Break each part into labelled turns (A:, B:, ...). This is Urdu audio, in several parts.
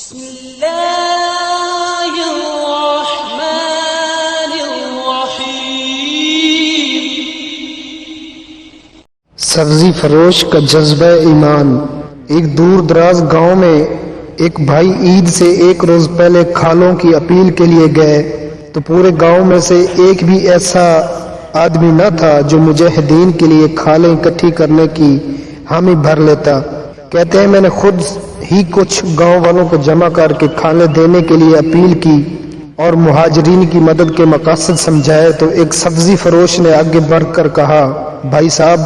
A: بسم اللہ الرحمن الرحیم۔
B: سبزی فروش کا جذبہ ایمان۔ ایک دور دراز گاؤں میں ایک بھائی عید سے ایک روز پہلے کھالوں کی اپیل کے لیے گئے تو پورے گاؤں میں سے ایک بھی ایسا آدمی نہ تھا جو مجاہدین کے لیے کھالیں اکٹھی کرنے کی حامی بھر لیتا۔ کہتے ہیں میں نے خود ہی کچھ گاؤں والوں کو جمع کر کے کھالیں دینے کے لیے اپیل کی اور مہاجرین کی مدد کے مقاصد سمجھائے تو ایک سبزی فروش نے آگے بڑھ کر کہا، بھائی صاحب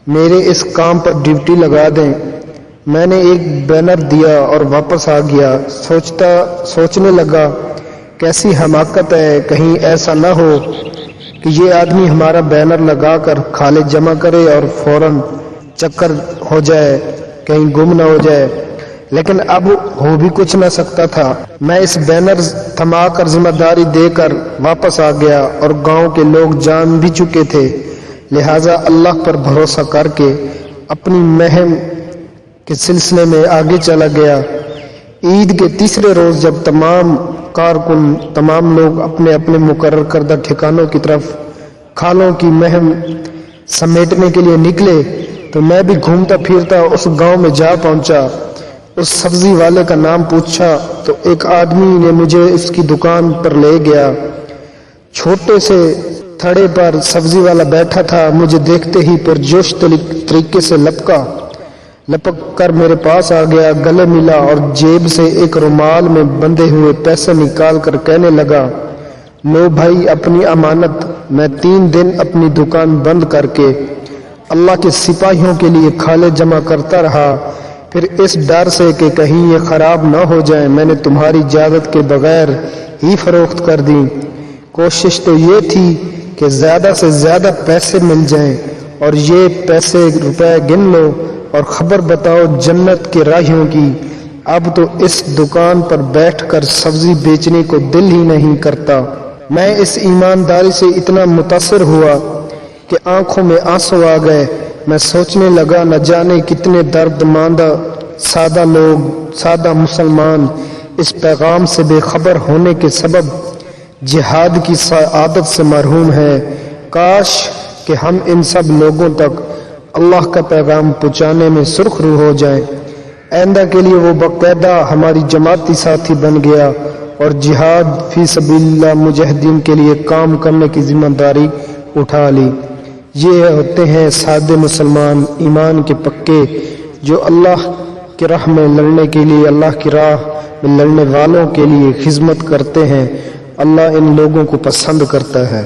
B: میرے اس کام پر ڈیوٹی لگا دیں۔ میں نے ایک بینر دیا اور واپس آ گیا۔ سوچنے لگا کیسی حماقت ہے، کہیں ایسا نہ ہو کہ یہ آدمی ہمارا بینر لگا کر کھالیں جمع کرے اور فوراً چکر ہو جائے، کہیں گم نہ ہو جائے۔ لیکن اب ہو بھی کچھ نہ سکتا تھا۔ میں اس بینر تھما کر ذمہ داری دے کر واپس آ گیا اور گاؤں کے لوگ جان بھی چکے تھے، لہٰذا اللہ پر بھروسہ کر کے اپنی مہم کے سلسلے میں آگے چلا گیا۔ عید کے تیسرے روز جب تمام کارکن، تمام لوگ اپنے اپنے مقرر کردہ ٹھکانوں کی طرف کھالوں کی مہم سمیٹنے کے لیے نکلے تو میں بھی گھومتا پھرتا اس گاؤں میں جا پہنچا۔ اس سبزی والے کا نام پوچھا تو ایک آدمی نے مجھے اس کی دکان پر لے گیا۔ چھوٹے سے تھڑے پر سبزی والا بیٹھا تھا، مجھے دیکھتے ہی پرجوش طریقے سے لپک کر میرے پاس آ گیا، گلے ملا اور جیب سے ایک رومال میں بندھے ہوئے پیسے نکال کر کہنے لگا، لو بھائی اپنی امانت۔ میں 3 دن اپنی دکان بند کر کے اللہ کے سپاہیوں کے لیے کھالیں جمع کرتا رہا، پھر اس ڈر سے کہ کہیں یہ خراب نہ ہو جائیں میں نے تمہاری اجازت کے بغیر ہی فروخت کر دی۔ کوشش تو یہ تھی کہ زیادہ سے زیادہ پیسے مل جائیں، اور یہ پیسے روپے گن لو اور خبر بتاؤ جنت کے راہیوں کی۔ اب تو اس دکان پر بیٹھ کر سبزی بیچنے کو دل ہی نہیں کرتا۔ میں اس ایمانداری سے اتنا متاثر ہوا کہ آنکھوں میں آنسو آ گئے۔ میں سوچنے لگا نہ جانے کتنے درد ماندہ سادہ مسلمان اس پیغام سے بے خبر ہونے کے سبب جہاد کی سعادت سے محروم ہیں۔ کاش کہ ہم ان سب لوگوں تک اللہ کا پیغام پہنچانے میں سرخرو ہو جائیں۔ آئندہ کے لیے وہ باقاعدہ ہماری جماعتی ساتھی بن گیا اور جہاد فی سبیل اللہ مجاہدین کے لیے کام کرنے کی ذمہ داری اٹھا لی۔ یہ ہوتے ہیں سادے مسلمان، ایمان کے پکے، جو اللہ کی راہ میں لڑنے کے لیے، اللہ کی راہ میں لڑنے والوں کے لیے خدمت کرتے ہیں۔ اللہ ان لوگوں کو پسند کرتا ہے۔